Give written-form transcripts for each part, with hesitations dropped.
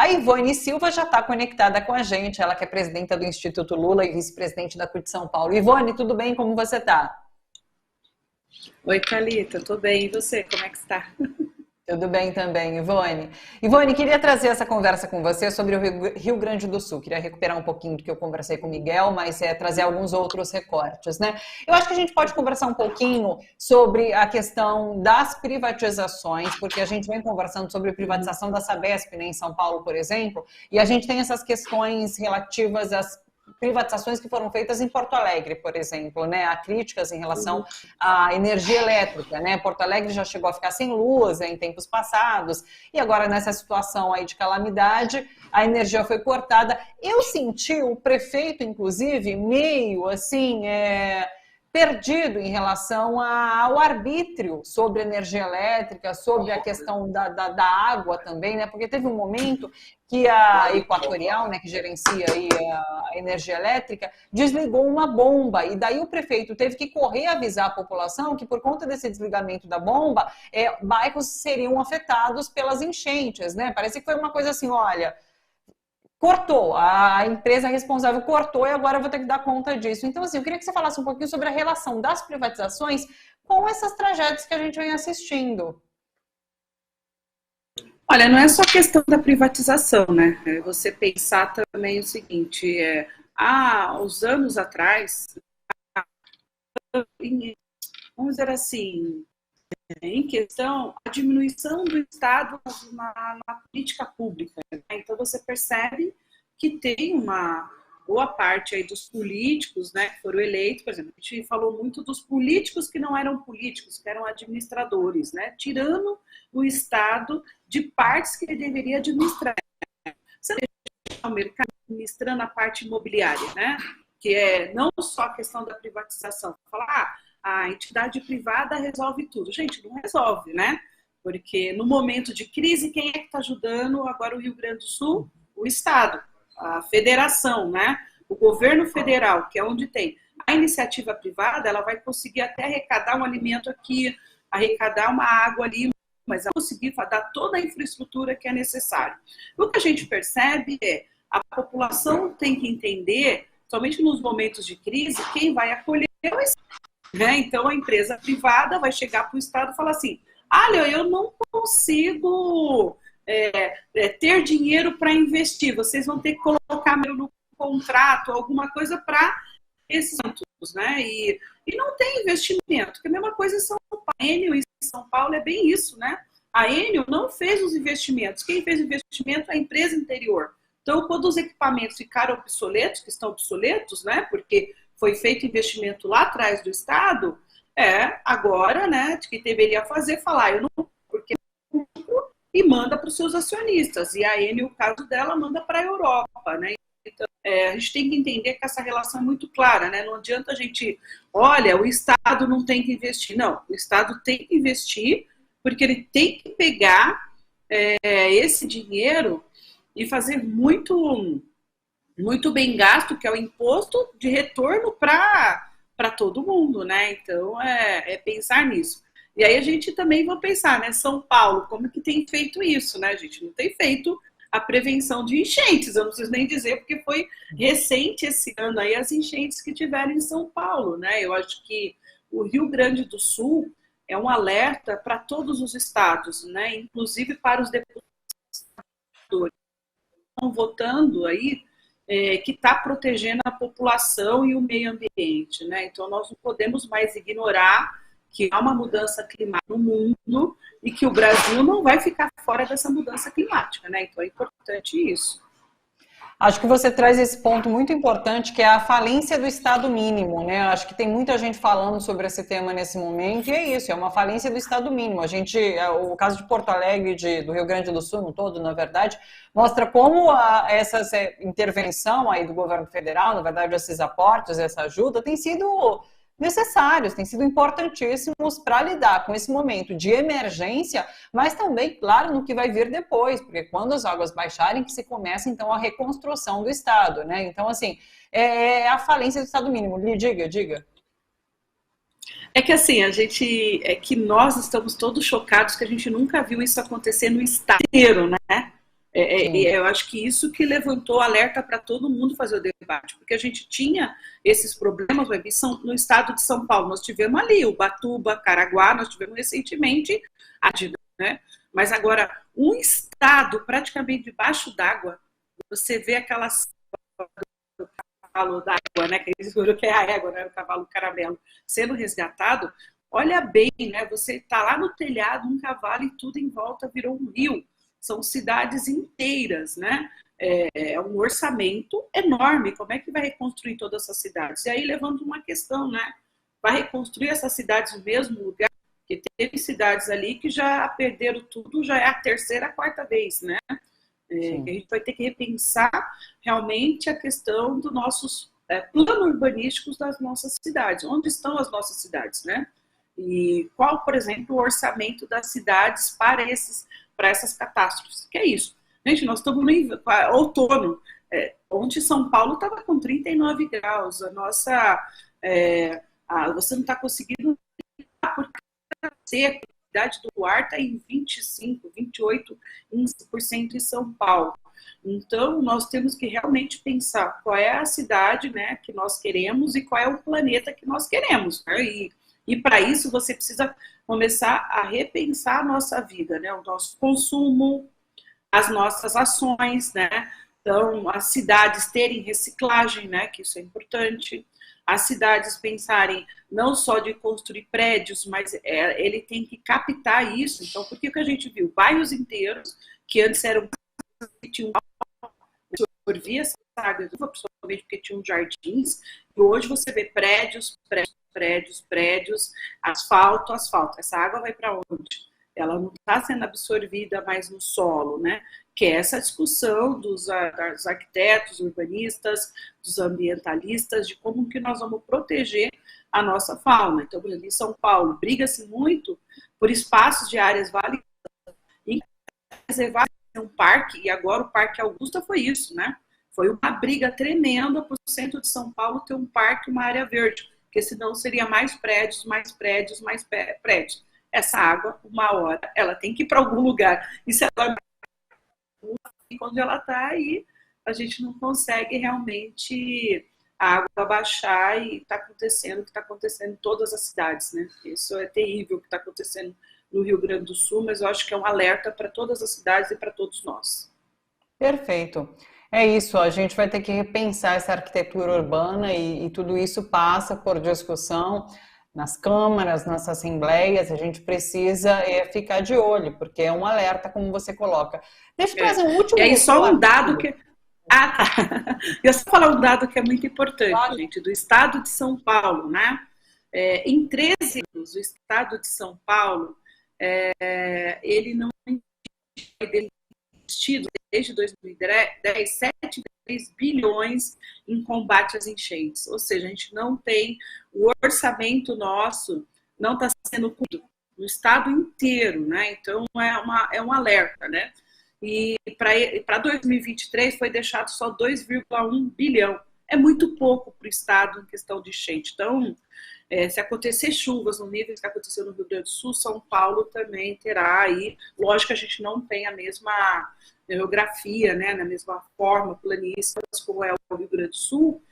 A Ivone Silva já está conectada com a gente, ela que é presidenta do Instituto Lula e vice-presidente da CUT de São Paulo. Ivone, tudo bem? Como você está? Oi, Thalita, tô bem. E você, como é que está? Tudo bem também, Ivone. Ivone, queria trazer essa conversa com você sobre o Rio Grande do Sul. Queria recuperar um pouquinho do que eu conversei com o Miguel, mas trazer alguns outros recortes, né? Eu acho que a gente pode conversar um pouquinho sobre a questão das privatizações, porque a gente vem conversando sobre privatização da Sabesp, né, em São Paulo, por exemplo, e a gente tem essas questões relativas às privatizações que foram feitas em Porto Alegre, por exemplo, né? Há críticas em relação à energia elétrica, né? Porto Alegre já chegou a ficar sem luz em tempos passados, e agora nessa situação aí de calamidade, a energia foi cortada. Eu senti o prefeito, inclusive, meio assim, perdido em relação ao arbítrio sobre energia elétrica, sobre a questão da água também, né? Porque teve um momento que a Equatorial, né, que gerencia aí a energia elétrica, desligou uma bomba, e daí o prefeito teve que correr avisar a população que por conta desse desligamento da bomba, bairros seriam afetados pelas enchentes, né? Parece que foi uma coisa assim, olha, cortou, a empresa responsável cortou e agora eu vou ter que dar conta disso. Então, assim, eu queria que você falasse um pouquinho sobre a relação das privatizações com essas tragédias que a gente vem assistindo. Olha, não é só questão da privatização, né? É você pensar também o seguinte, há uns anos atrás, vamos dizer assim, em questão a diminuição do Estado na política pública, né? Então você percebe que tem uma boa parte aí dos políticos, né, que foram eleitos, por exemplo, a gente falou muito dos políticos que não eram políticos, que eram administradores, né, tirando o Estado de partes que ele deveria administrar. Você deixa o mercado administrando a parte imobiliária, né, que é não só a questão da privatização, falar, a entidade privada resolve tudo. Gente, não resolve, né? Porque no momento de crise, quem é que está ajudando agora o Rio Grande do Sul? O Estado, a federação, né? O governo federal, que é onde tem a iniciativa privada, ela vai conseguir até arrecadar um alimento aqui, arrecadar uma água ali, mas ela vai conseguir dar toda a infraestrutura que é necessária. O que a gente percebe é a população tem que entender, somente nos momentos de crise, quem vai acolher o Estado. Né? Então, a empresa privada vai chegar para o Estado e falar assim, olha, eu não consigo ter dinheiro para investir, vocês vão ter que colocar no contrato alguma coisa para esses assuntos, né? E não tem investimento, que é a mesma coisa em São Paulo. A Enel em São Paulo é bem isso, né? A Enel não fez os investimentos, quem fez o investimento é a empresa interior. Então, quando os equipamentos ficaram obsoletos, que estão obsoletos, né? Porque foi feito investimento lá atrás do Estado, agora, né, que deveria fazer, falar, eu não, porque e manda para os seus acionistas, e a Enel, o caso dela, manda para a Europa, né, então, a gente tem que entender que essa relação é muito clara, né, não adianta a gente, olha, o Estado não tem que investir, não, o Estado tem que investir, porque ele tem que pegar esse dinheiro e fazer muito bem gasto, que é o imposto de retorno para todo mundo, né? Então, pensar nisso. E aí a gente também vai pensar, né? São Paulo, como que tem feito isso, né? A gente não tem feito a prevenção de enchentes, eu não preciso nem dizer, porque foi recente esse ano aí as enchentes que tiveram em São Paulo, né? Eu acho que o Rio Grande do Sul é um alerta para todos os estados, né? Inclusive para os deputados que estão votando aí, que está protegendo a população e o meio ambiente, né? Então, nós não podemos mais ignorar que há uma mudança climática no mundo e que o Brasil não vai ficar fora dessa mudança climática, né? Então, é importante isso. Acho que você traz esse ponto muito importante, que é a falência do Estado mínimo, né? Acho que tem muita gente falando sobre esse tema nesse momento, e é isso, é uma falência do Estado mínimo. O caso de Porto Alegre, do Rio Grande do Sul, no todo, na verdade, mostra como essa intervenção aí do governo federal, na verdade, esses aportes, essa ajuda, tem sido necessários, têm sido importantíssimos para lidar com esse momento de emergência, mas também, claro, no que vai vir depois, porque quando as águas baixarem, que se começa, então, a reconstrução do Estado, né? Então, assim, é a falência do Estado mínimo. Diga. É que assim, nós estamos todos chocados que a gente nunca viu isso acontecer no Estado inteiro, né? Eu acho que isso que levantou alerta para todo mundo fazer o debate, porque a gente tinha esses problemas no estado de São Paulo. Nós tivemos ali Ubatuba, Caraguá, nós tivemos recentemente a né? Mas agora, um estado praticamente debaixo d'água, você vê aquelas cavalo d'água, né? Que eles viram que é a égua, né? O cavalo caramelo sendo resgatado. Olha bem, né? Você está lá no telhado, um cavalo e tudo em volta virou um rio. São cidades inteiras, né? É um orçamento enorme. Como é que vai reconstruir todas essas cidades? E aí levando uma questão, né? Vai reconstruir essas cidades no mesmo lugar? Porque teve cidades ali que já perderam tudo, já é a terceira, a quarta vez, né? A gente vai ter que repensar realmente a questão dos nossos planos urbanísticos das nossas cidades. Onde estão as nossas cidades, né? E qual, por exemplo, o orçamento das cidades para essas catástrofes? Que é isso. Gente, nós estamos no outono. Ontem São Paulo estava com 39 graus. Você não está conseguindo porque a umidade do ar está em 25, 28% em São Paulo. Então, nós temos que realmente pensar qual é a cidade, né, que nós queremos e qual é o planeta que nós queremos. Né? E para isso, você precisa começar a repensar a nossa vida, né? O nosso consumo, as nossas ações, né? Então, as cidades terem reciclagem, né? Que isso é importante. As cidades pensarem não só de construir prédios, mas ele tem que captar isso. Então, por que a gente viu bairros inteiros que antes eram que tinham absorvia essa água, principalmente porque tinham jardins, e hoje você vê prédios, asfalto. Essa água vai para onde? Ela não está sendo absorvida mais no solo, né? Que é essa discussão dos arquitetos, urbanistas, dos ambientalistas, de como que nós vamos proteger a nossa fauna. Então, por exemplo, em São Paulo, briga-se muito por espaços de áreas válidas e reservar um parque, e agora o Parque Augusta foi isso, né? Foi uma briga tremenda para o centro de São Paulo ter um parque, uma área verde, porque senão seria mais prédios. Essa água, uma hora, ela tem que ir para algum lugar. E se ela quando ela está aí, a gente não consegue realmente a água baixar e está acontecendo o que está acontecendo em todas as cidades, né? Isso é terrível o que está acontecendo no Rio Grande do Sul, mas eu acho que é um alerta para todas as cidades e para todos nós. Perfeito. É isso, a gente vai ter que repensar essa arquitetura urbana e tudo isso passa por discussão nas câmaras, nas assembleias, a gente precisa ficar de olho, porque é um alerta, como você coloca. Deixa eu trazer um último... E aí só um dado que... tá. Eu só falar um dado que é muito importante, claro. Gente, do estado de São Paulo, né? Em 13 anos, o estado de São Paulo, ele não tem investido desde 2010 7,3 bilhões em combate às enchentes. Ou seja, a gente não tem, o orçamento nosso não está sendo cumprido no estado inteiro, né? Então é um alerta, né? E para 2023 foi deixado só 2,1 bilhão. É muito pouco para o estado em questão de enchente. Então, se acontecer chuvas no nível que aconteceu no Rio Grande do Sul, São Paulo também terá aí. Lógico que a gente não tem a mesma geografia, né, na mesma forma, planícies como é o Rio Grande do Sul.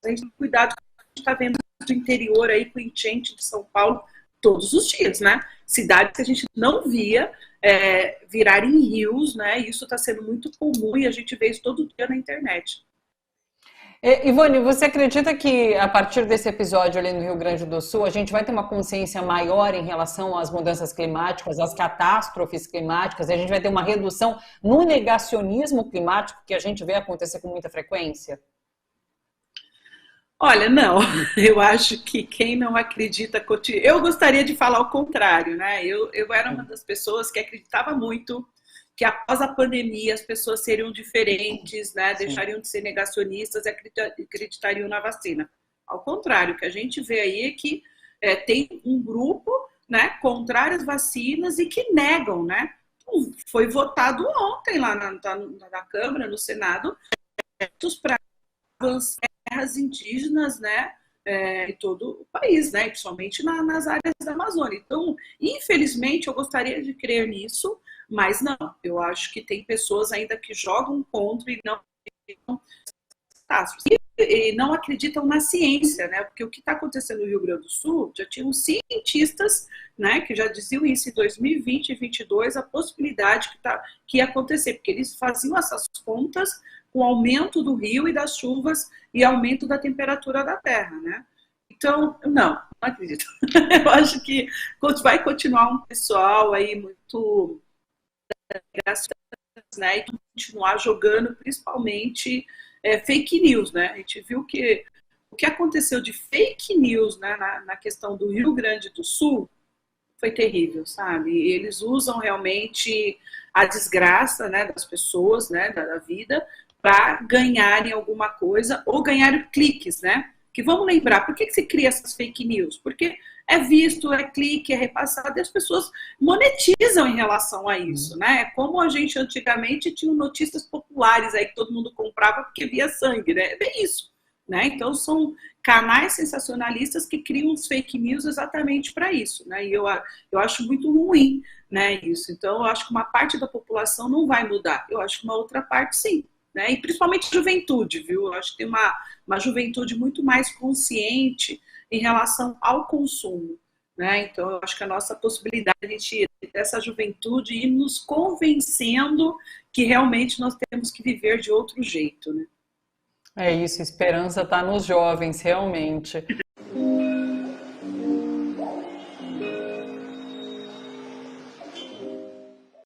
A gente tem que cuidar do que a gente está vendo do interior aí com enchente de São Paulo todos os dias, né? Cidades que a gente não via virarem rios, né? Isso está sendo muito comum e a gente vê isso todo dia na internet. Ivone, você acredita que a partir desse episódio ali no Rio Grande do Sul, a gente vai ter uma consciência maior em relação às mudanças climáticas, às catástrofes climáticas, e a gente vai ter uma redução no negacionismo climático que a gente vê acontecer com muita frequência? Olha, não, eu acho que quem não acredita... Eu gostaria de falar o contrário, né? Eu era uma das pessoas que acreditava muito que após a pandemia as pessoas seriam diferentes, né? Deixariam de ser negacionistas e acreditariam na vacina. Ao contrário, o que a gente vê aí é que tem um grupo, né, contrário às vacinas e que negam, né? Foi votado ontem lá na Câmara, no Senado, para terras indígenas, né, em todo o país, né, principalmente nas áreas da Amazônia. Então, infelizmente, eu gostaria de crer nisso, Mas não, eu acho que tem pessoas ainda que jogam contra e não e não acreditam na ciência, né? Porque o que está acontecendo no Rio Grande do Sul, já tinham cientistas, né, que já diziam isso em 2020 e 2022, a possibilidade que ia acontecer, porque eles faziam essas contas com o aumento do rio e das chuvas e aumento da temperatura da terra, né? Então, não acredito. Eu acho que vai continuar um pessoal aí muito, né, e continuar jogando principalmente fake news, né? A gente viu que o que aconteceu de fake news, né, na questão do Rio Grande do Sul foi terrível, sabe? E eles usam realmente a desgraça, né, das pessoas, né, da vida, para ganharem alguma coisa ou ganharem cliques, né? Que vamos lembrar, por que se cria essas fake news? Porque é visto, é clique, é repassado e as pessoas monetizam em relação a isso, né? Como a gente antigamente tinha notícias populares aí que todo mundo comprava porque via sangue, né? É bem isso, né? Então são canais sensacionalistas que criam os fake news exatamente para isso, né? E eu acho muito ruim, né, isso. Então eu acho que uma parte da população não vai mudar, eu acho que uma outra parte sim. Né? E principalmente a juventude, viu? Eu acho que tem uma juventude muito mais consciente em relação ao consumo. Né? Então, eu acho que a nossa possibilidade de dessa juventude ir nos convencendo que realmente nós temos que viver de outro jeito. Né? É isso, esperança está nos jovens, realmente.